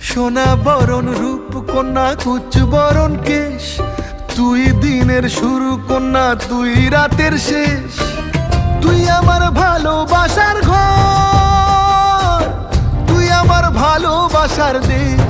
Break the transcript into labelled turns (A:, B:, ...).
A: সোনা বরণ রূপ কন্যা কুচ বরণ কেশ, তুই দিনের শুরু কন্যা তুই রাতের শেষ। তুই আমার ভালোবাসার ঘর, তুই আমার ভালোবাসার দেশ।